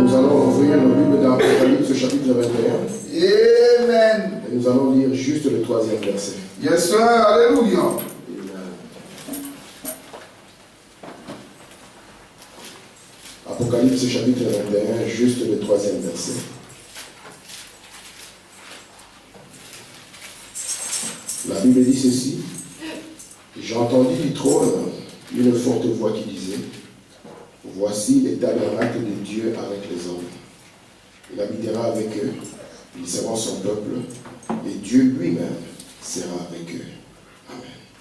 Nous allons ouvrir nos Bibles dans Apocalypse chapitre 21. Amen. Et nous allons lire juste le 3e verset. Yes, sir. Alléluia. Apocalypse chapitre 21, juste le 3e verset. La Bible dit ceci. J'entendis du trône une forte voix qui disait: voici les tabernacles de Dieu avec les hommes. Il habitera avec eux, ils seront son peuple, et Dieu lui-même sera avec eux.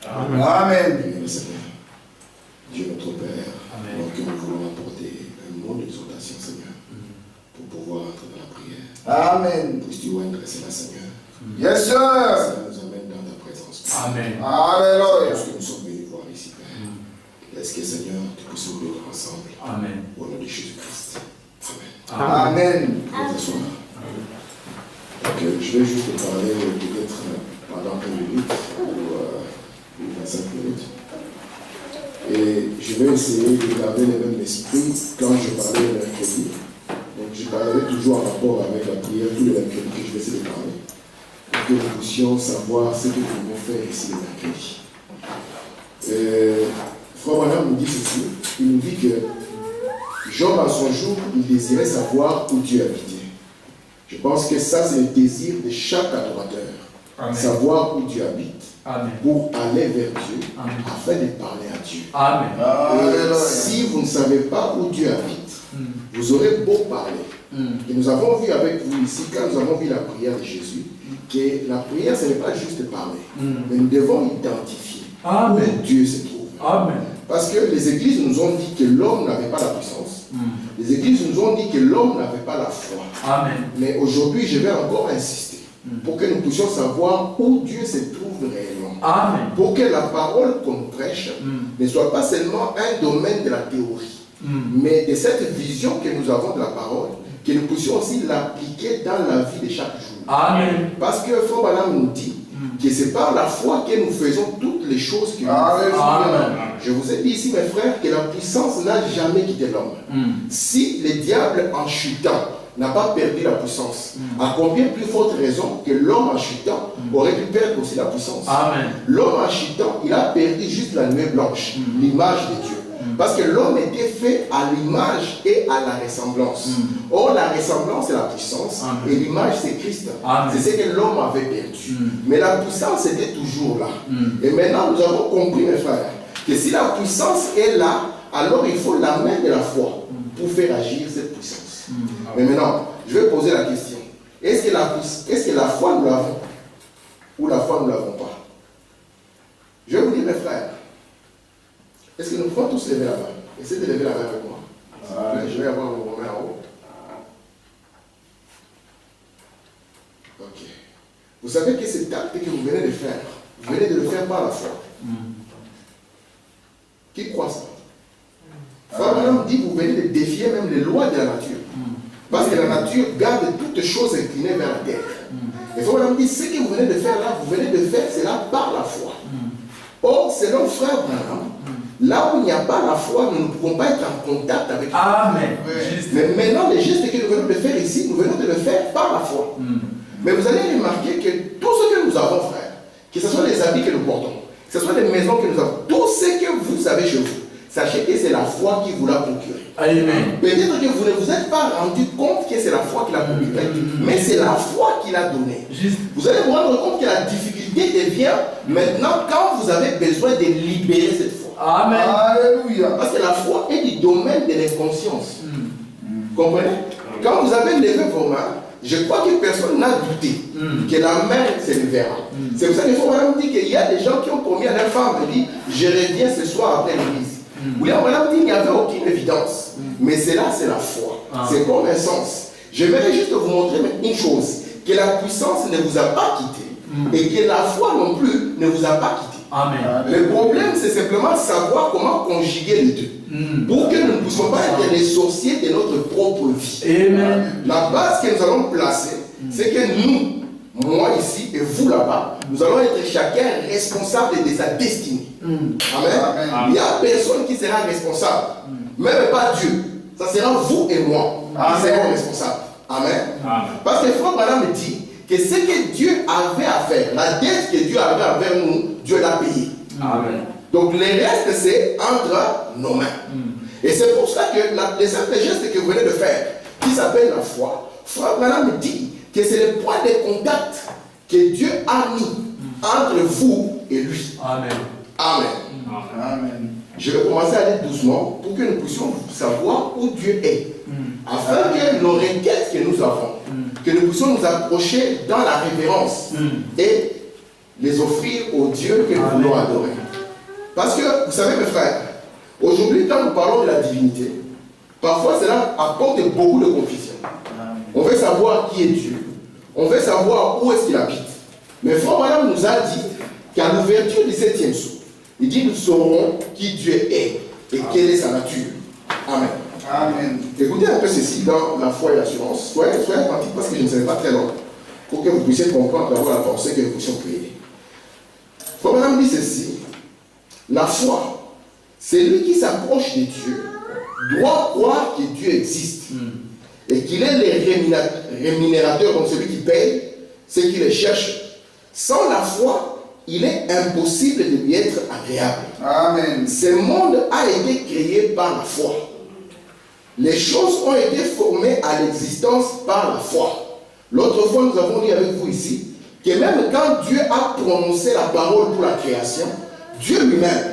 Amen. Amen. Prions le Seigneur. Dieu notre Père, alors que nous voulons apporter un mot d'exhortation, Seigneur, pour pouvoir entrer dans la prière. Amen. Puisses-tu adresser la Seigneur. Yes, sir. Ça nous amène dans ta présence. Amen. Alléluia. Parce que nous sommes venus voir ici, Père. Laisse que, Seigneur, tu puisses nous bénir ensemble. Amen. Au nom de Jésus-Christ. Amen. Amen. Bonsoir. Donc, je vais juste parler peut-être pendant 1 minute ou 25 minutes. Et je vais essayer de garder le même esprit quand je parlais le mercredi. Donc, je parlerai toujours en rapport avec la prière tous les mercredis que je vais essayer de parler. Pour que nous puissions savoir ce que nous pouvons faire ici le mercredi. Frère Branham nous dit ceci. Il nous dit que Job, à son jour, il désirait savoir où Dieu habitait. Je pense que ça, c'est le désir de chaque adorateur. Amen. Savoir où Dieu habite. Amen. Pour aller vers Dieu, Amen. afin de parler à Dieu. Amen. Et si vous ne savez pas où Dieu habite, vous aurez beau parler. Et nous avons vu avec vous ici, quand nous avons vu la prière de Jésus, que la prière, ce n'est pas juste parler, mais nous devons identifier Amen. où Dieu se trouve. Amen. Parce que les églises nous ont dit que l'homme n'avait pas la puissance. Les églises nous ont dit que l'homme n'avait pas la foi. Amen. Mais aujourd'hui, je vais encore insister pour que nous puissions savoir où Dieu se trouve réellement. Amen. Pour que la parole qu'on prêche ne soit pas seulement un domaine de la théorie, mais de cette vision que nous avons de la parole, que nous puissions aussi l'appliquer dans la vie de chaque jour. Amen. Parce que Frère Branham nous dit que c'est par la foi que nous faisons toutes les choses que nous faisons. Amen. Je vous ai dit ici, mes frères, que la puissance n'a jamais quitté l'homme. Si le diable en chutant n'a pas perdu la puissance, à combien plus forte raison que l'homme en chutant aurait pu perdre aussi la puissance. Amen. L'homme en chutant, il a perdu juste la nuée blanche, l'image de Dieu. Parce que l'homme était fait à l'image et à la ressemblance. Or, la ressemblance, c'est la puissance. Et l'image, c'est Christ. C'est ce que l'homme avait perdu. Mais la puissance était toujours là. Et maintenant, nous avons compris, mes frères, que si la puissance est là, alors il faut la main de la foi pour faire agir cette puissance. Mais maintenant, je vais poser la question. Est-ce que la foi, nous l'avons? Ou la foi, nous ne l'avons pas? Je vais vous dire, mes frères, est-ce que nous pouvons tous lever la main? Essayez de lever la main avec moi. Je vais avoir vos mains en haut. Ok. Vous savez que cet acte que vous venez de faire, vous venez de le faire par la foi. Qui croit ça? Frère Branham dit que vous venez de défier même les lois de la nature. Parce que la nature garde toutes choses inclinées vers la terre. Et Frère Branham dit, ce que vous venez de faire là, vous venez de faire cela par la foi. Or, selon Frère Branham, là où il n'y a pas la foi, nous ne pouvons pas être en contact avec Dieu. Amen. Mais maintenant, les gestes que nous venons de faire ici, nous venons de le faire par la foi. Mais vous allez remarquer que tout ce que nous avons, frère, que ce soit les habits que nous portons, que ce soit les maisons que nous avons, tout ce que vous avez chez vous, sachez que c'est la foi qui vous l'a procuré. Amen. Peut-être que vous ne vous êtes pas rendu compte que c'est la foi qui l'a procuré, mais c'est la foi qui l'a donné. Vous allez vous rendre compte que la difficulté devient maintenant quand vous avez besoin de libérer cette foi. Amen. Alléluia. Parce que la foi est du domaine de l'inconscience. Comprenez? Quand vous avez levé vos mains, je crois que personne n'a douté que la main se lèvera. C'est pour ça qu'il faut vraiment dire qu'il y a des gens qui ont promis à leur femme et dit je reviens ce soir après l'église. William Branham dit qu'il n'y avait aucune évidence. Mais c'est là, c'est la foi. C'est comme un sens. J'aimerais juste vous montrer une chose, que la puissance ne vous a pas quitté et que la foi non plus ne vous a pas quitté. Amen. Le problème, c'est simplement savoir comment conjuguer les deux. Pour que nous ne puissions pas être les sorciers de notre propre vie. Amen. La base que nous allons placer, c'est que nous, moi ici et vous là-bas, nous allons être chacun responsable de sa destinée. Amen. Il n'y a personne qui sera responsable. Même pas Dieu. ça sera vous et moi qui serons responsables. Amen. Parce que frère Branham me dit que ce que Dieu avait à faire, la dette que Dieu avait envers nous, Dieu l'a payée. Amen. Donc le reste, c'est entre nos mains. Et c'est pour ça que les simples gestes que vous venez de faire, qui s'appelle la foi, frère Branham me dit que c'est le point de contact que Dieu a mis entre vous et lui. Amen. Amen. Amen. Je vais commencer à aller doucement pour que nous puissions savoir où Dieu est. Afin que nos requêtes que nous avons, que nous puissions nous approcher dans la révérence et les offrir au Dieu que nous voulons adorer. Parce que, vous savez mes frères, aujourd'hui quand nous parlons de la divinité, parfois cela apporte beaucoup de confusion. On veut savoir qui est Dieu. On veut savoir où est-ce qu'il habite. Mais frère Branham nous a dit qu'à l'ouverture du 7e sceau, il dit nous saurons qui Dieu est et quelle est sa nature. Amen. Amen. Écoutez un peu ceci dans la foi et l'assurance. Soyez attentifs parce que je ne serai pas très long pour que vous puissiez comprendre d'avoir la pensée que nous puissions prier. Frère Branham dit ceci. La foi, c'est lui qui s'approche de Dieu, doit croire que Dieu existe et qu'il est le rémunérateur, donc celui qui paye ceux qui le cherchent. Sans la foi, il est impossible de lui être agréable. Amen. Ce monde a été créé par la foi. Les choses ont été formées à l'existence par la foi. L'autre fois, nous avons dit avec vous ici que même quand Dieu a prononcé la parole pour la création, Dieu lui-même,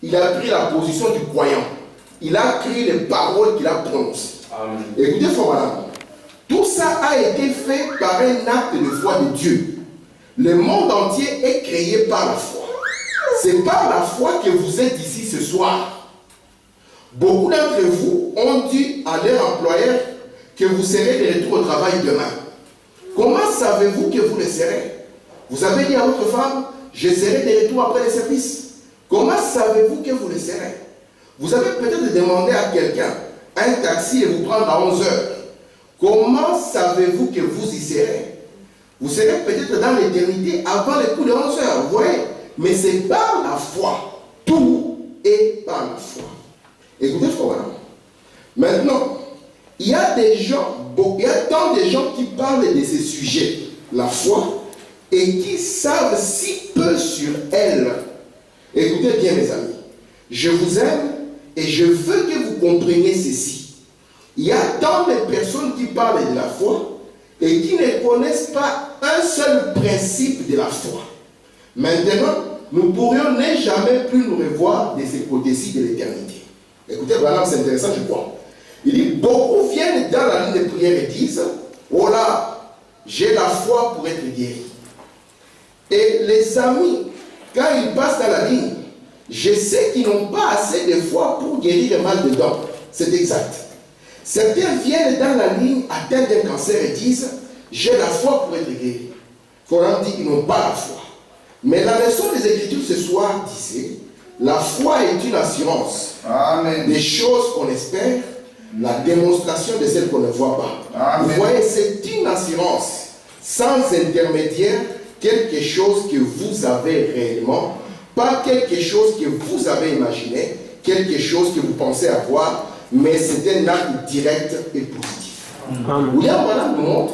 il a pris la position du croyant. Il a créé les paroles qu'il a prononcées. Amen. Écoutez, frère, tout ça a été fait par un acte de foi de Dieu. Le monde entier est créé par la foi. C'est par la foi que vous êtes ici ce soir. Beaucoup d'entre vous ont dit à leur employeur que vous serez de retour au travail demain. Comment savez-vous que vous le serez? Vous avez dit à votre femme, je serai de retour après le service. Comment savez-vous que vous le serez? Vous avez peut-être demandé à quelqu'un un taxi et vous prendre à 11 heures. Comment savez-vous que vous y serez? Vous serez peut-être dans l'éternité avant les coups de 11 heures, vous voyez? Mais c'est par la foi. Tout est par la foi. Écoutez, frère. Maintenant, il y a tant de gens qui parlent de ces sujets, la foi, et qui savent si peu sur elle. Écoutez bien, mes amis. Je vous aime et je veux que vous compreniez ceci. Il y a tant de personnes qui parlent de la foi et qui ne connaissent pas un seul principe de la foi. Maintenant, nous pourrions ne jamais plus nous revoir de ces côtés-ci de l'éternité. Écoutez, voilà, c'est intéressant, je crois. Il dit, beaucoup viennent dans la ligne de prière et disent, oh là, j'ai la foi pour être guéri. Et les amis, quand ils passent dans la ligne, je sais qu'ils n'ont pas assez de foi pour guérir le mal de dents. C'est exact. Certains viennent dans la ligne atteints d'un cancer et disent, j'ai la foi pour être guéri. Coran dit qu'ils n'ont pas la foi. Mais la leçon des Écritures ce soir disait, la foi est une assurance. Amen. Des choses qu'on espère, la démonstration de celles qu'on ne voit pas. Amen. Vous voyez, c'est une assurance sans intermédiaire, quelque chose que vous avez réellement, pas quelque chose que vous avez imaginé, quelque chose que vous pensez avoir, mais c'est un acte direct et positif. William Branham nous montre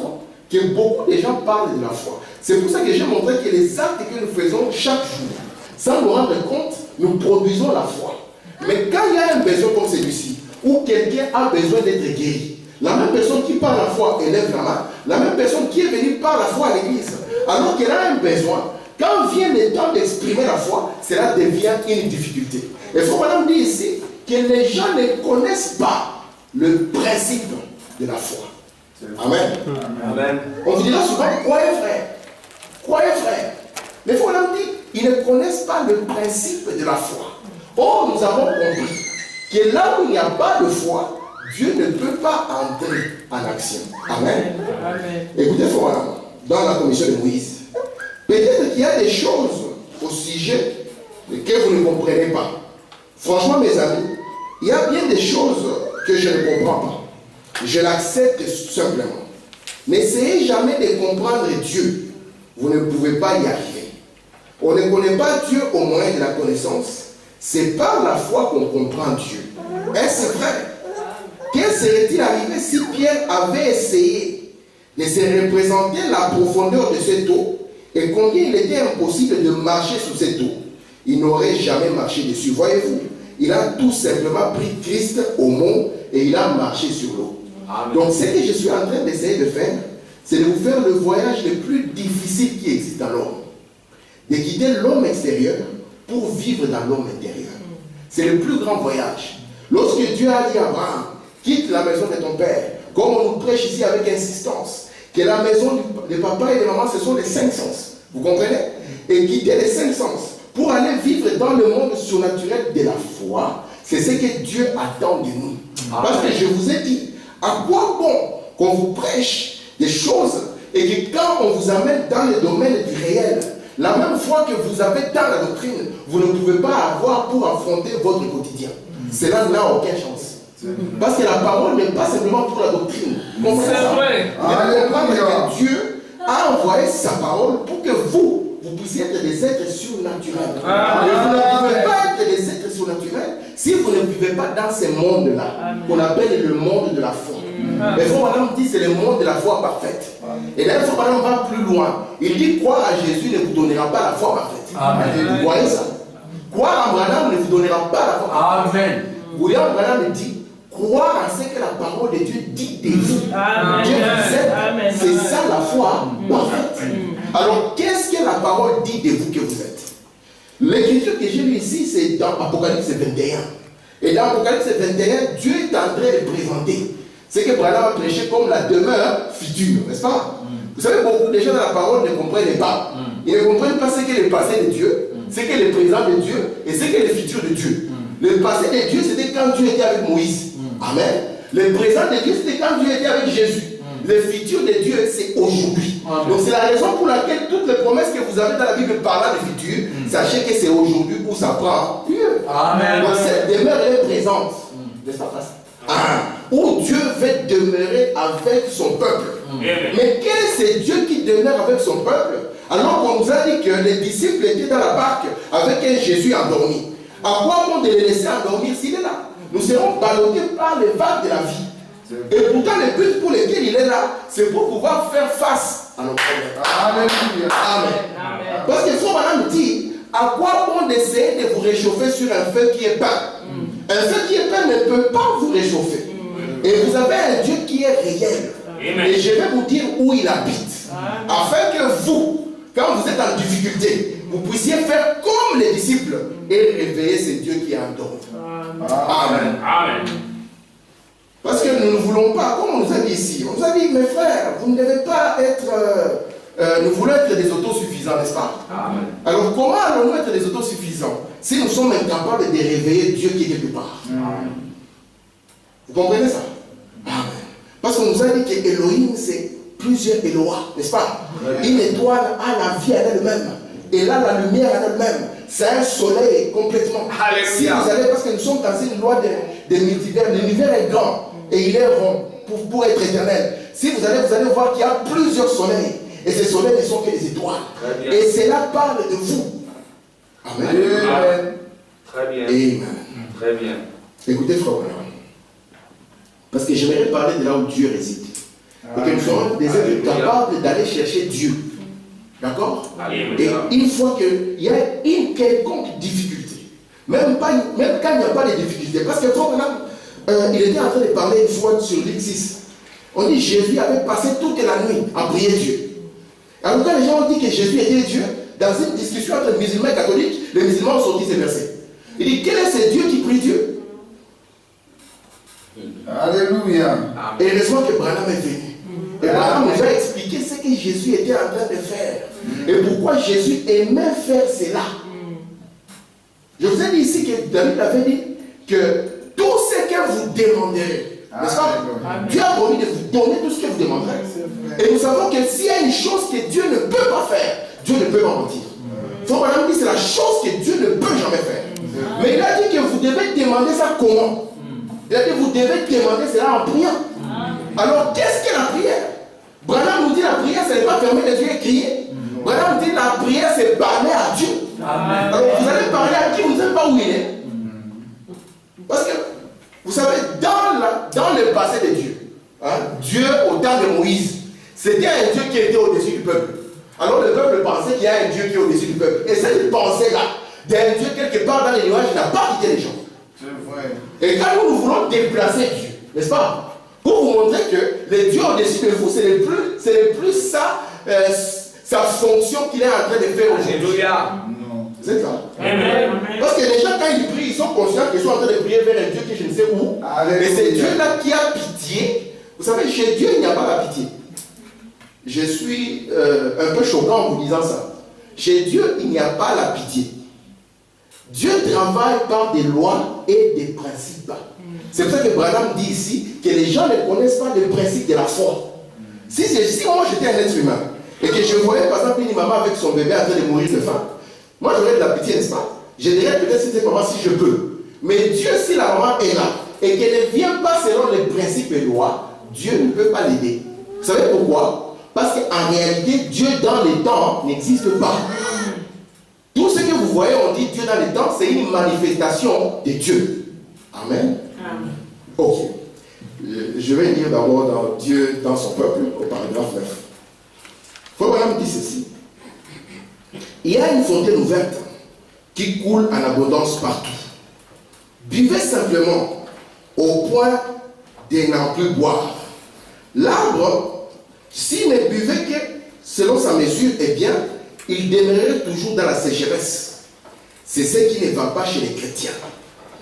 que beaucoup de gens parlent de la foi. C'est pour ça que j'ai montré que les actes que nous faisons chaque jour, sans nous rendre compte, nous produisons la foi. Mais quand il y a un besoin comme celui-ci, où quelqu'un a besoin d'être guéri, la même personne qui par la foi élève la main, la même personne qui est venue par la foi à l'église, alors qu'elle a un besoin, quand vient le temps d'exprimer la foi, cela devient une difficulté. Et il faut maintenant dire ici que les gens ne connaissent pas le principe de la foi. Amen. Amen. On vous dira souvent, croyez frère. Croyez frère. Mais il faut maintenant dire, ils ne connaissent pas le principe de la foi. Or, nous avons compris que là où il n'y a pas de foi, Dieu ne peut pas entrer en action. Amen. Amen. Écoutez, frère, dans la commission de Moïse, peut-être qu'il y a des choses au sujet que vous ne comprenez pas. Franchement, mes amis, il y a bien des choses que je ne comprends pas. Je l'accepte simplement. N'essayez jamais de comprendre Dieu. Vous ne pouvez pas y arriver. On ne connaît pas Dieu au moyen de la connaissance. C'est par la foi qu'on comprend Dieu. Est-ce vrai? serait-il arrivé si Pierre avait essayé de se représenter la profondeur de cette eau et combien il était impossible de marcher sur cette eau? Il n'aurait jamais marché dessus. Voyez-vous, il a tout simplement pris Christ au monde et il a marché sur l'eau. Donc ce que je suis en train d'essayer de faire, c'est de vous faire le voyage le plus difficile qui existe dans l'homme. De quitter l'homme extérieur pour vivre dans l'homme intérieur. C'est le plus grand voyage. Lorsque Dieu a dit à Abraham, quitte la maison de ton père, comme on nous prêche ici avec insistance, que la maison de papa et de maman, ce sont les 5 sens. Vous comprenez? Et quitter les 5 sens pour aller vivre dans le monde surnaturel de la foi, c'est ce que Dieu attend de nous. Parce que je vous ai dit, à quoi bon qu'on vous prêche des choses et que quand on vous amène dans le domaine du réel, la même foi que vous avez dans la doctrine, vous ne pouvez pas avoir pour affronter votre quotidien. Cela n'a aucune chance. Parce que la parole n'est pas simplement pour la doctrine. C'est vrai. Que Dieu a envoyé sa parole pour que vous puissiez être des êtres surnaturels. Et vous ne pouvez pas être des êtres surnaturels si vous ne vivez pas dans ce monde-là, qu'on appelle le monde de la foi. Mais Frère Branham dit c'est le monde de la foi parfaite. Et là, Frère Branham va plus loin. Il dit croire à Jésus ne vous donnera pas la foi parfaite. Vous voyez ça? Croire en Branham ne vous donnera pas la foi parfaite. Amen. William Branham dit croire en ce que la parole de Dieu dit de vous. Dieu vous aide. C'est ça la foi parfaite. Alors, qu'est-ce que la parole dit de vous que vous êtes? L'écriture que j'ai lue ici, c'est dans Apocalypse 21. Et dans Apocalypse 21, Dieu est en train de présenter ce que Branham a prêché comme la demeure future, n'est-ce pas? Vous savez, beaucoup de gens dans la parole ne comprennent pas. Ils ne comprennent pas ce qu'est le passé de Dieu, ce qu'est le présent de Dieu et ce qu'est le futur de Dieu. Le passé de Dieu, c'était quand Dieu était avec Moïse. Amen. Le présent de Dieu, c'était quand Dieu était avec Jésus. Le futur de Dieu, c'est aujourd'hui. Donc c'est la raison pour laquelle toutes les promesses que vous avez dans la Bible parlant du futur, sachez que c'est aujourd'hui où ça prend lieu. Amen. Donc cette demeure est présente. N'est-ce pas face? Où Dieu veut demeurer avec son peuple. Mais quel est ce Dieu qui demeure avec son peuple? Alors qu'on nous a dit que les disciples étaient dans la barque avec un Jésus endormi. À quoi bon de les laisser endormir s'il est là? Nous serons ballottés par les vagues de la vie. Et pourtant, le but pour lequel il est là, c'est pour pouvoir faire face à nos problèmes. Alléluia. Amen. Parce que Frère Branham dit, à quoi bon d'essayer de vous réchauffer sur un feu qui est peint? Un feu qui est peint ne peut pas vous réchauffer. Et vous avez un Dieu qui est réel. Et je vais vous dire où il habite. Afin que vous, quand vous êtes en difficulté, vous puissiez faire comme les disciples et réveiller ce Dieu qui est endormi. Amen. Amen. Parce que nous ne voulons pas, comme on nous a dit ici, on nous a dit, mes frères, vous ne devez pas être, nous voulons être des autosuffisants, n'est-ce pas? Amen. Alors comment allons-nous être des autosuffisants si nous sommes incapables de réveiller Dieu qui est quelque part? Amen. Vous comprenez ça? Amen. Parce qu'on nous a dit que Elohim, c'est plusieurs Eloah, n'est-ce pas? Une étoile a la vie à elle-même. Et là, la lumière à elle-même. C'est un soleil complètement. Si vous allez, parce que nous sommes dans une loi de multivers, l'univers est grand et il est rond pour être éternel. Si vous allez voir qu'il y a plusieurs soleils. Et ces soleils ne sont que des étoiles. Et cela parle de vous. Amen. Amen. Très bien. Amen. Très bien. Écoutez, frère Branham. Parce que j'aimerais parler de là où Dieu réside. Et que nous sommes des êtres capables d'aller chercher Dieu. D'accord? Et une fois qu'il y a une quelconque difficulté, même quand il n'y a pas de difficulté, parce que frère Branham, il était en train de parler une fois sur l'X6. On dit que Jésus avait passé toute la nuit à prier Dieu. Alors quand les gens ont dit que Jésus était Dieu, dans une discussion entre musulmans et catholiques, les musulmans ont sorti ces versets. Il dit, quel est ce Dieu qui prie Dieu? Alléluia. Et heureusement que Branham est venu. Et Branham nous a expliqué ce que Jésus était en train de faire. Et pourquoi Jésus aimait faire cela. Je vous ai dit ici que David avait dit que tout ce que vous demanderez, n'est-ce pas? Dieu a promis de vous donner tout ce que vous demanderez. Et nous savons que s'il y a une chose que Dieu ne peut pas faire, Dieu ne peut pas mentir. Frère Branham dit c'est la chose que Dieu ne peut jamais faire. Mais il a dit que vous devez demander ça comment? Il a dit vous devez demander cela en priant. Alors qu'est-ce que la prière? Branham nous dit la prière c'est ne pas fermer les yeux et crier. Branham dit la prière c'est parler à Dieu. Alors vous allez parler à qui vous ne savez pas où il est. Parce que Vous savez, dans le passé de Dieu, hein, Dieu au temps de Moïse, c'était un Dieu qui était au-dessus du peuple. Alors le peuple pensait qu'il y a un Dieu qui est au-dessus du peuple. Et cette pensée-là, d'un Dieu quelque part dans les nuages, n'a pas quitté les gens. C'est vrai. Et quand nous voulons déplacer Dieu, n'est-ce pas? Pour vous montrer que le Dieu au-dessus de vous, ce n'est plus sa fonction qu'il est en train de faire aujourd'hui. Alléluia. Non. Vous êtes là? Amen. Parce que les gens, quand ils prient, ils sont conscients qu'ils sont en train de prier vers un Dieu qui je ne sais où. Alléluia. Et c'est Dieu-là qui a pitié. Vous savez, chez Dieu, il n'y a pas la pitié. Je suis un peu choquant en vous disant ça. Chez Dieu, il n'y a pas la pitié. Dieu travaille par des lois et des principes. C'est pour ça que Branham dit ici que les gens ne connaissent pas les principes de la foi. Si moi j'étais un être humain et que je voyais par exemple une maman avec son bébé en train de mourir de faim, moi j'aurais de la pitié, n'est-ce pas? Je dirais peut-être cette maman si je peux. Mais Dieu, si la maman est là et qu'elle ne vient pas selon les principes et lois, Dieu ne peut pas l'aider. Vous savez pourquoi? Parce qu'en réalité, Dieu dans les temps n'existe pas. Tout ce que vous voyez, on dit Dieu dans les temps, c'est une manifestation de Dieu. Amen. Amen. Ok. Je vais lire d'abord dans Dieu dans son peuple, au paragraphe 9. Abraham dit ceci. Il y a une fontaine ouverte qui coule en abondance partout. Buvez simplement au point de n'en plus boire. L'arbre, s'il ne buvait que selon sa mesure, eh bien, il demeurerait toujours dans la sécheresse. C'est ce qui ne va pas chez les chrétiens.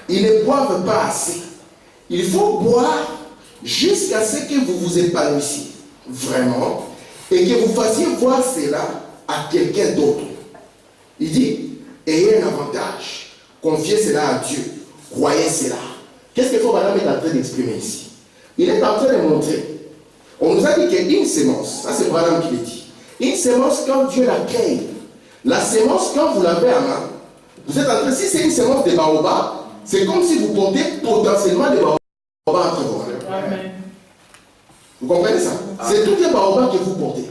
Ils ne boivent pas assez. Il faut boire jusqu'à ce que vous vous épanouissiez vraiment et que vous fassiez voir cela à quelqu'un d'autre. Il dit, ayez un avantage, confiez cela à Dieu, croyez cela. Qu'est-ce que Madame est en train d'exprimer ici? Il est en train de montrer. On nous a dit qu'une sémence, ça c'est Madame qui le dit, une sémence quand Dieu la crée, la sémence quand vous l'avez en main, vous êtes en train, si c'est une sémence de baobab, c'est comme si vous portez potentiellement des baobabs entre vos mains. Amen. Vous comprenez ça? C'est tous les baobabs que vous portez.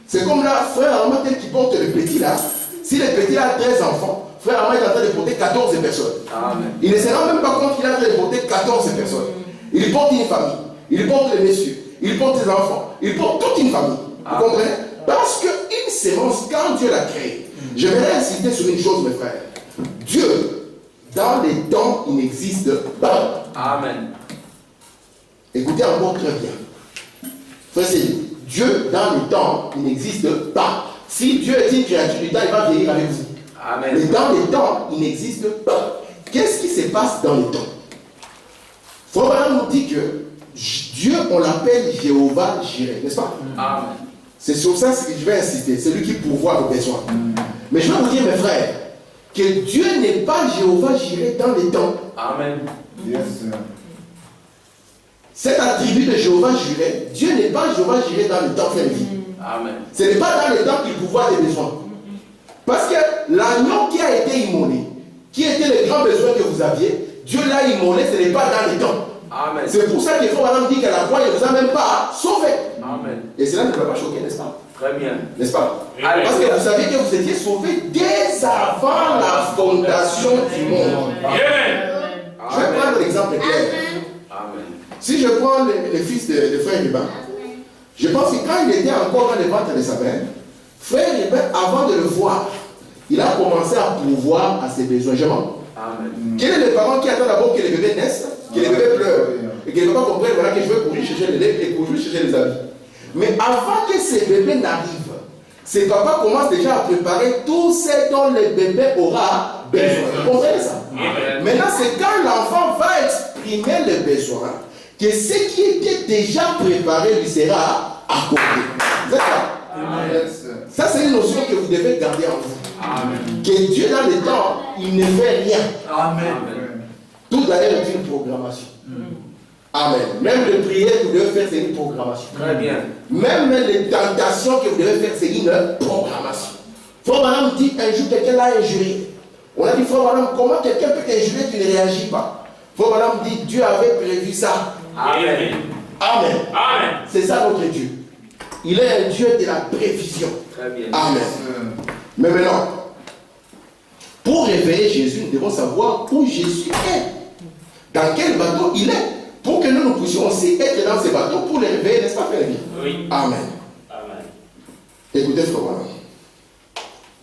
C'est comme là, frère Armand tel qui porte le petit là. Si le petit là a 13 enfants, frère Armand est en train de porter 14 personnes. Amen. Il ne se rend même pas compte qu'il est en train de porter 14 personnes. Il porte une famille, il porte les messieurs, il porte des enfants, il porte toute une famille. Vous comprenez? Parce qu'une sémence, quand Dieu l'a créée, j'aimerais insister sur une chose, mes frères. Dieu, dans les temps, il n'existe pas. Amen. Écoutez encore très bien. Frère, Dieu, dans le temps, il n'existe pas. Si Dieu est une créature du temps, il va vieillir avec vous. Amen. Mais dans le temps, il n'existe pas. Qu'est-ce qui se passe dans le temps? Frère nous dit que Dieu, on l'appelle Jéhovah Jireh, n'est-ce pas? Amen. C'est sur ça que je vais insister. C'est lui qui pourvoit vos besoins. Mais je vais vous dire, mes frères, que Dieu n'est pas Jéhovah Jireh dans les temps. Amen. Yes, sir. Cet attribut de Jéhovah Jireh, Dieu n'est pas Jéhovah Jireh dans le temps fait vie. Amen. Ce n'est pas dans le temps qu'il pourvoit les besoins. Parce que l'agneau qui a été immolé, qui était le grand besoin que vous aviez, Dieu l'a immolé, ce n'est pas dans le temps. Amen. C'est pour ça qu'il faut Madame dit qu'à la croix, il ne vous a même pas sauvé. Amen. Et cela ne peut pas choquer, n'est-ce pas? Très bien. N'est-ce pas? Allez. Parce que vous savez que vous étiez sauvés dès avant la fondation du monde. Amen. Je vais prendre l'exemple clair. Amen. Si je prends le fils de frère Rubin, je pense que quand il était encore dans le ventre de sa mère, frère Rubin, avant de le voir, il a commencé à pourvoir à ses besoins. Je mens. Amen. Quel est le parent qui attend d'abord que les bébés naissent, que les bébés pleurent, et que les papas comprennent voilà, que je vais courir chercher les lèvres et courir chercher les habits. Mais avant que ces bébés n'arrivent, ces papas commencent déjà à préparer tout ce dont le bébé aura besoin. Vous comprenez ça? Amen. Maintenant, c'est quand l'enfant va exprimer le besoin que ce qui était déjà préparé lui sera accordé. C'est ça? Yes, sir. Ça, c'est une notion que vous devez garder en vous. Amen. Que Dieu, dans le temps, il ne fait rien. Amen. Tout d'ailleurs est une programmation. Amen. Même les prières que vous devez faire, c'est une programmation. Très bien. Même les tentations que vous devez faire, c'est une programmation. Frère Madame dit un jour quelqu'un l'a injurié. On a dit, frère Madame, comment quelqu'un peut t'injurer, tu ne réagis pas? Frère Madame dit, Dieu avait prévu ça. Amen. Amen. Amen. C'est ça notre Dieu. Il est un Dieu de la prévision. Très bien. Amen. Mais maintenant, pour réveiller Jésus, nous devons savoir où Jésus est. dans quel bateau il est, pour que nous puissions aussi être dans ces bateaux pour les réveiller, n'est-ce pas, frère? Oui. Amen. Amen. Écoutez, frère,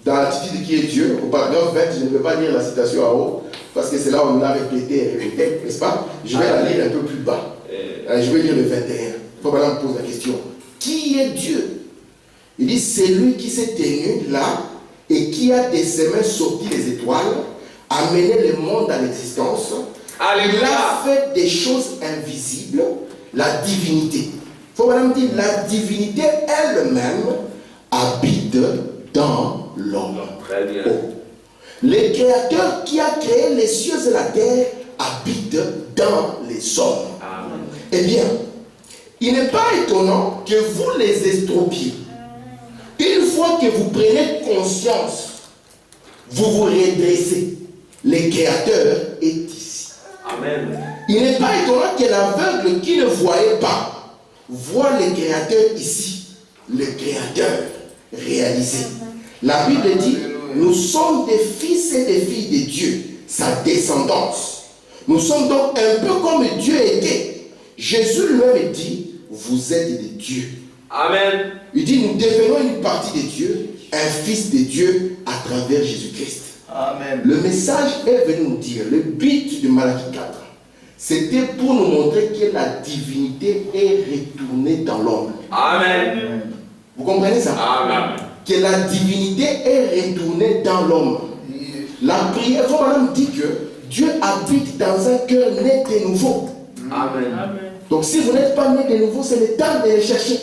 dans l'attitude qui est Dieu, au paragraphe 20, je ne vais pas lire la citation en haut, parce que c'est là où on l'a répété et répété, n'est-ce pas? Je vais la lire un peu plus bas. Je vais lire le 21. Faut maintenant me pose la question. Qui est Dieu? Il dit, c'est lui qui s'est tenu là et qui a de ses mains sorti les étoiles, amené le monde à l'existence. Il a fait des choses invisibles, la divinité. Il faut maintenant dire, la divinité elle-même habite dans l'homme. Très bien. Oh. Le Créateur qui a créé les cieux et la terre habite dans les hommes. Amen. Eh bien, il n'est pas étonnant que vous les estropiez. Une fois que vous prenez conscience, vous vous redressez. Le Créateur est ici. Amen. Il n'est pas étonnant que l'aveugle qui ne voyait pas voit le Créateur ici. Le Créateur réalisé. La Bible dit, nous sommes des fils et des filles de Dieu, sa descendance. Nous sommes donc un peu comme Dieu était. Jésus lui-même dit, vous êtes des dieux. Amen. Il dit, nous devenons une partie de Dieu, un fils de Dieu à travers Jésus-Christ. Amen. Le message est venu nous dire, le but de Malachie 4, c'était pour nous montrer que la divinité est retournée dans l'homme. Amen. Vous comprenez ça? Amen. Que la divinité est retournée dans l'homme. La prière, il faut maintenant dire que Dieu habite dans un cœur né de nouveau. Amen. Donc si vous n'êtes pas né de nouveau, c'est le temps de le chercher.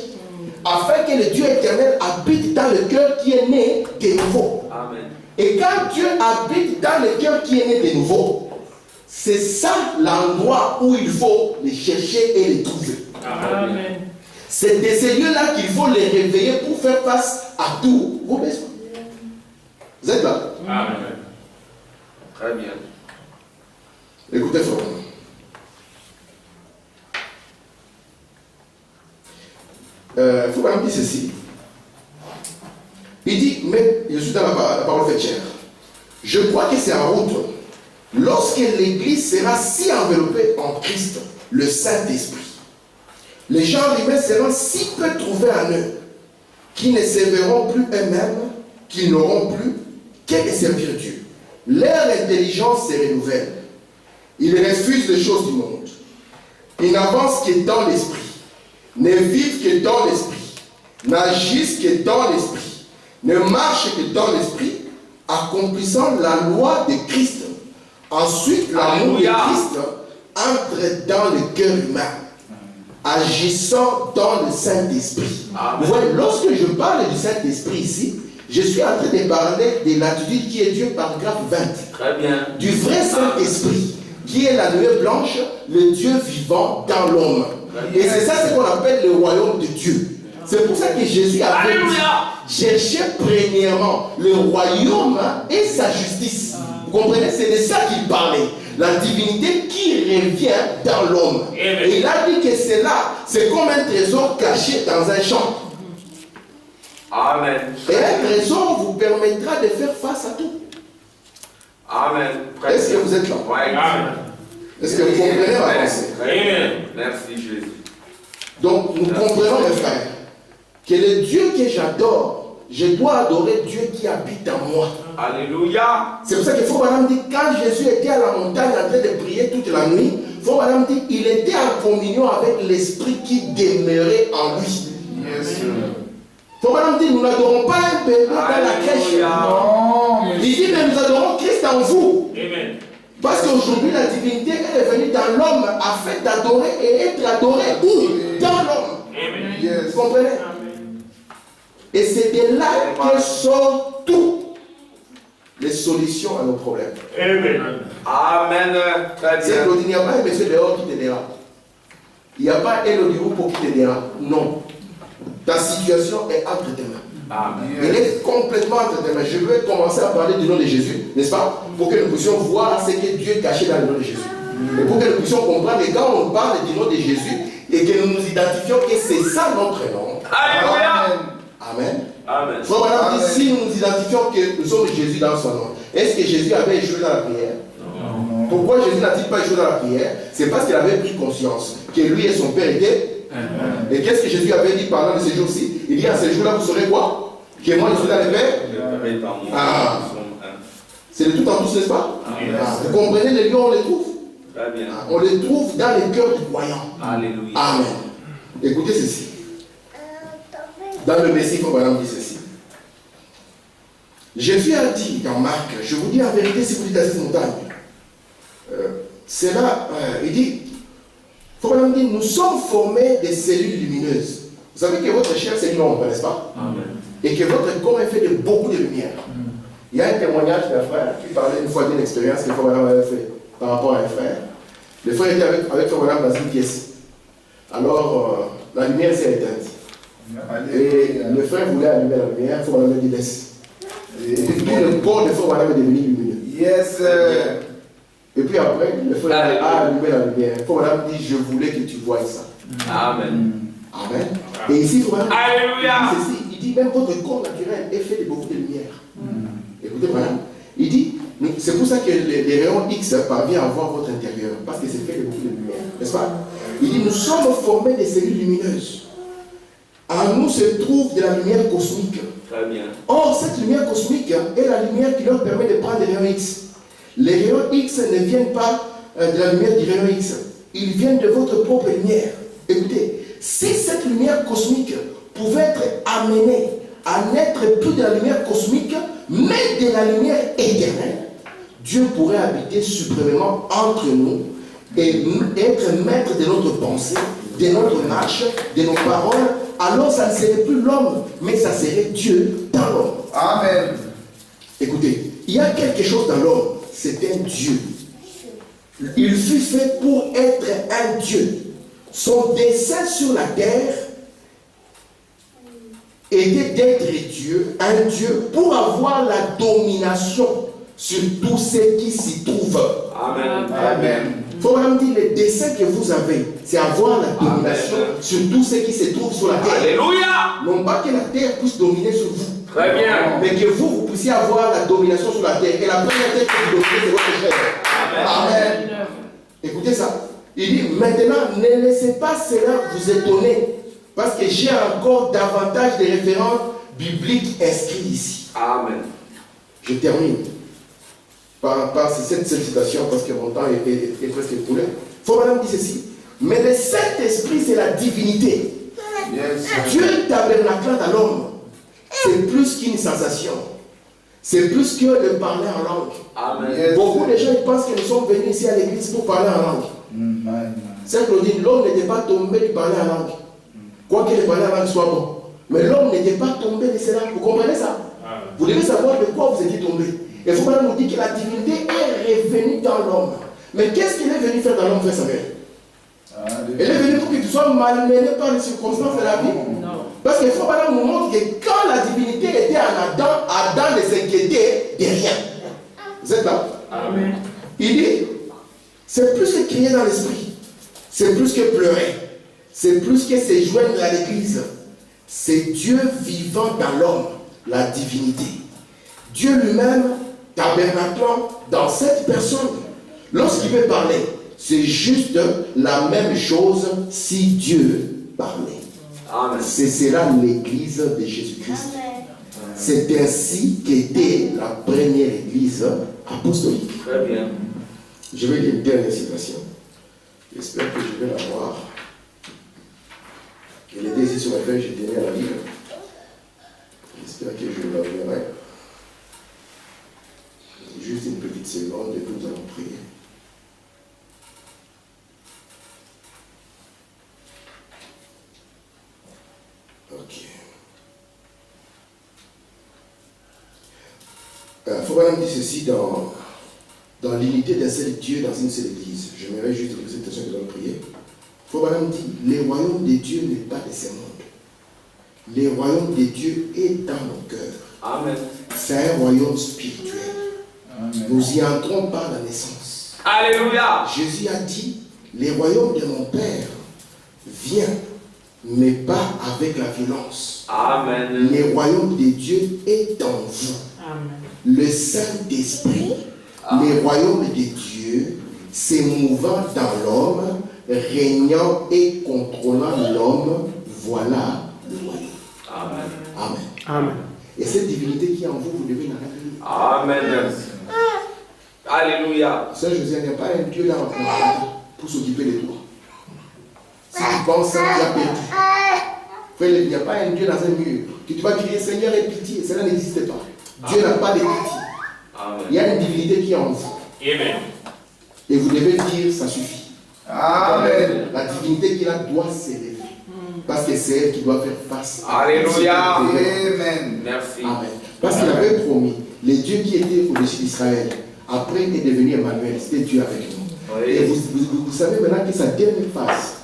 Afin que le Dieu éternel habite dans le cœur qui est né de nouveau. Amen. Et quand Dieu habite dans le cœur qui est né de nouveau, c'est ça l'endroit où il faut les chercher et les trouver. Amen. C'est de ces lieux-là qu'il faut les réveiller pour faire face à tous vos besoins. Vous êtes là? Amen. Très bien. Écoutez, frère. Il faut quand même dire ceci. Il dit, mais je suis dans la parole faite chair. Je crois que c'est en route. Lorsque l'Église sera si enveloppée en Christ, le Saint-Esprit, les gens humains seront si peu trouvés en eux, qu'ils ne serviront plus eux-mêmes, qu'ils n'auront plus qu'à servir Dieu. Leur intelligence se renouvelle. Ils refusent les choses du monde. Ils n'avancent que dans l'esprit, ne vivent que dans l'esprit, n'agissent que dans l'esprit, ne marchent que dans l'esprit, accomplissant la loi de Christ. Ensuite, l'amour de Christ entre dans le cœur humain, agissant dans le Saint-Esprit. Vous voyez, lorsque je parle du Saint-Esprit ici, je suis en train de parler de l'attitude qui est Dieu, paragraphe 20. Très bien. Du vrai Saint-Esprit, qui est la nuée blanche, le Dieu vivant dans l'homme. Et c'est ça ce qu'on appelle le royaume de Dieu. C'est pour ça que Jésus avait dit, cherchez premièrement le royaume et sa justice. Vous comprenez? C'est de ça qu'il parlait. La divinité qui revient dans l'homme. Et il a dit que c'est là, c'est comme un trésor caché dans un champ. Amen. Et un trésor vous permettra de faire face à tout. Amen. Est-ce que vous êtes là? Ouais. Amen. Est-ce que vous comprenez ma pensée? Amen. Merci Jésus. Donc nous comprenons, mes frères, que le Dieu que j'adore, je dois adorer Dieu qui habite en moi. Alléluia. C'est pour ça qu'il faut madame dire, quand Jésus était à la montagne en train de prier toute la nuit, il faut madame dire, il était en communion avec l'Esprit qui demeurait en lui. Yes. Il faut madame dire, nous n'adorons pas un bébé dans la crèche. Non, Il dit, mais nous adorons Christ en vous. Amen. Parce qu'aujourd'hui, la divinité est venue dans l'homme afin d'adorer et être adoré. Où? Dans l'homme. Amen. yes. Vous comprenez? Et c'est de là que sortent toutes les solutions à nos problèmes. Amen. Amen. Très C'est bien. Claudine, il n'y a pas un monsieur dehors qui te dérape. Il n'y a pas un Elodie pour qui te dérape. Non. Ta situation est entre tes mains. Amen. Elle est complètement entre tes mains. Je veux commencer à parler du nom de Jésus, n'est-ce pas? Pour que nous puissions voir ce que Dieu est caché dans le nom de Jésus. Et pour que nous puissions comprendre, et quand on parle du nom de Jésus, et que nous nous identifions que c'est ça notre nom. Alléluia. Amen. Amen. Frère Madame dit, si nous nous identifions que nous sommes Jésus dans son nom, est-ce que Jésus avait échoué dans la prière? Non. Pourquoi Jésus n'a-t-il pas échoué dans la prière? C'est parce qu'il avait pris conscience que lui et son Père étaient. Et qu'est-ce que Jésus avait dit pendant de ces jours-ci? Il dit à ces jours-là, vous saurez quoi? Que moi je suis dans les Pères. Ah. C'est de tout en tous, n'est-ce pas? Vous comprenez, les lions, on les trouve. On les trouve dans les cœurs du croyant. Alléluia. Amen. Écoutez ceci. Dans le Messie, il faut vraiment dire ceci. Jésus a dit dans Marc, je vous dis en vérité, si vous dites à cette montagne, c'est là, il dit, il faut vraiment dire, nous sommes formés des cellules lumineuses. Vous savez que votre chair, c'est une ombre, n'est-ce pas? Amen. Et que votre corps est fait de beaucoup de lumière. Il y a un témoignage d'un frère qui parlait une fois d'une expérience que Frère Branham avait fait par rapport à un frère. Le frère était avec Frère Branham dans une pièce. Alors, la lumière s'est éteinte. Et le frère voulait allumer la lumière, Frère Branham dit laisse. Et puis le corps de Frère Branham est devenu lumineux. Yes. Et puis après, le frère a allumé la lumière. Frère Branham dit je voulais que tu voies ça. Amen. Amen. Et ici, Frère Branham Alléluia. il dit même votre corps naturel est fait de beaucoup de lumière. Écoutez, Branham, il dit c'est pour ça que les rayons X parviennent à voir votre intérieur, parce que c'est fait de beaucoup de lumière, n'est-ce pas? Il dit nous sommes formés des cellules lumineuses. En nous se trouve de la lumière cosmique. Très bien. Or, cette lumière cosmique est la lumière qui leur permet de prendre des rayons X. Les rayons X ne viennent pas de la lumière du rayon X, ils viennent de votre propre lumière. Écoutez, si cette lumière cosmique pouvait être amenée à n'être plus de la lumière cosmique, mais de la lumière éternelle, Dieu pourrait habiter suprêmement entre nous et être maître de notre pensée, de notre marche, de nos paroles. Alors ça ne serait plus l'homme, mais ça serait Dieu dans l'homme. Amen. Écoutez, il y a quelque chose dans l'homme, c'est un Dieu. Il fut fait pour être un Dieu. Son dessein sur la terre était d'être Dieu, un Dieu, pour avoir la domination sur tout ce qui s'y trouve. Amen. Amen. Il faut vraiment dire, le dessein que vous avez, c'est avoir la domination sur tout ce qui se trouve sur la terre. Alléluia. Non pas que la terre puisse dominer sur vous, Très bien. mais que vous puissiez avoir la domination sur la terre. Et la première terre que vous dominez, c'est votre chair. Amen. Écoutez ça. Il dit, maintenant, ne laissez pas cela vous étonner, parce que j'ai encore davantage de références bibliques inscrites ici. Amen. Je termine par cette citation, parce que mon temps est presque écoulé. Il faut madame dire ceci. Mais le Saint-Esprit, c'est la divinité. Yes. Dieu tabernaclant à l'homme, c'est plus qu'une sensation. C'est plus que de parler en langue. Amen. Yes. Beaucoup de gens ils pensent que nous sommes venus ici à l'église pour parler en langue. C'est Claudine, l'homme n'était pas tombé de parler en langue. Quoi que le parler en langue soit bon. Mais l'homme n'était pas tombé de cela. Vous comprenez ça? Vous devez savoir de quoi vous étiez tombé. Et il faut nous dire que la divinité est revenue dans l'homme. Mais qu'est-ce qu'il est venu faire dans l'homme, frère Samuel? Elle est venue pour que tu sois malmené par les circonstances de la vie. Parce qu'il faut nous montrer que quand la divinité était en Adam, Adam ne s'inquiétait de rien. Vous êtes là? Amen. Il dit, c'est plus que crier dans l'esprit. C'est plus que pleurer. C'est plus que se joindre à l'église. C'est Dieu vivant dans l'homme, la divinité. Dieu lui-même, tabernaclant dans cette personne. Lorsqu'il veut parler, c'est juste la même chose si Dieu parlait. Amen. C'est cela l'église de Jésus-Christ. C'est ainsi qu'était la première église apostolique. Très bien. Je vais lire une dernière citation. J'espère que je vais la voir. Elle était ici sur ma feuille, j'ai tenu à la lire. J'espère que je la verrai. Juste une petite seconde et nous allons prier. Ok. Il faut vraiment dire ceci dans l'unité d'un seul Dieu dans une seule église. J'aimerais juste poser cette question que nous allons prier. Il faut vraiment dire, le royaume de Dieu n'est pas de ce monde. Le royaume de Dieu est dans nos cœurs. Amen. C'est un royaume spirituel. Amen. Nous y entrons par la naissance. Alléluia. Jésus a dit, le royaume de mon Père vient, mais pas avec la violence. Amen. Le royaume de Dieu est en vous. Amen. Le Saint-Esprit, le royaume de Dieu s'émouvant dans l'homme, régnant et contrôlant l'homme, voilà le royaume. Amen. Amen. Amen. Et cette divinité qui est en vous, vous devez la révéler. Amen. Alléluia. Saint José, il n'y a pas un Dieu là pour s'occuper de toi. Si tu penses ça, tu as perdu. Frère, il n'y a pas un Dieu dans un mur que tu vas crier Seigneur aie pitié. Cela n'existe pas. Dieu n'a pas de pitié. Il y a une divinité qui est en vous. Amen. Et vous devez dire ça suffit. Amen. La divinité qu'il a doit s'élever. Parce que c'est elle qui doit faire face à Alléluia. Amen. Merci. Amen. Parce qu'il avait promis, les dieux qui étaient au-dessus d'Israël, après est devenu Emmanuel, c'était Dieu avec nous. Oui. Et vous savez maintenant que sa dernière phase,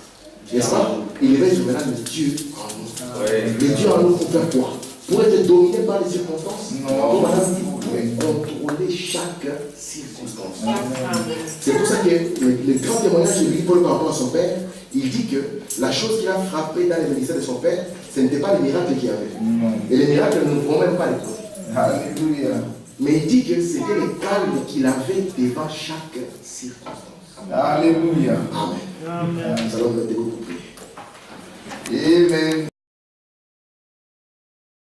n'est-ce pas? Il reste maintenant le Dieu en nous. Oui. Le Dieu en nous pour faire quoi? Pour être dominé par les circonstances? Non. Pour maintenant contrôler chaque circonstance. C'est pour ça que le grand témoignage de Louis Paul par rapport à son père, il dit que la chose qui l'a frappé dans les ministères de son père, ce n'était pas les miracles qu'il y avait. Non. Et les miracles ne vont même pas les trouver. Alléluia. Mais il dit que c'était le calme qu'il avait devant chaque circonstance. Alléluia. Amen. Amen. Nous allons mettre debout pour prier. Amen.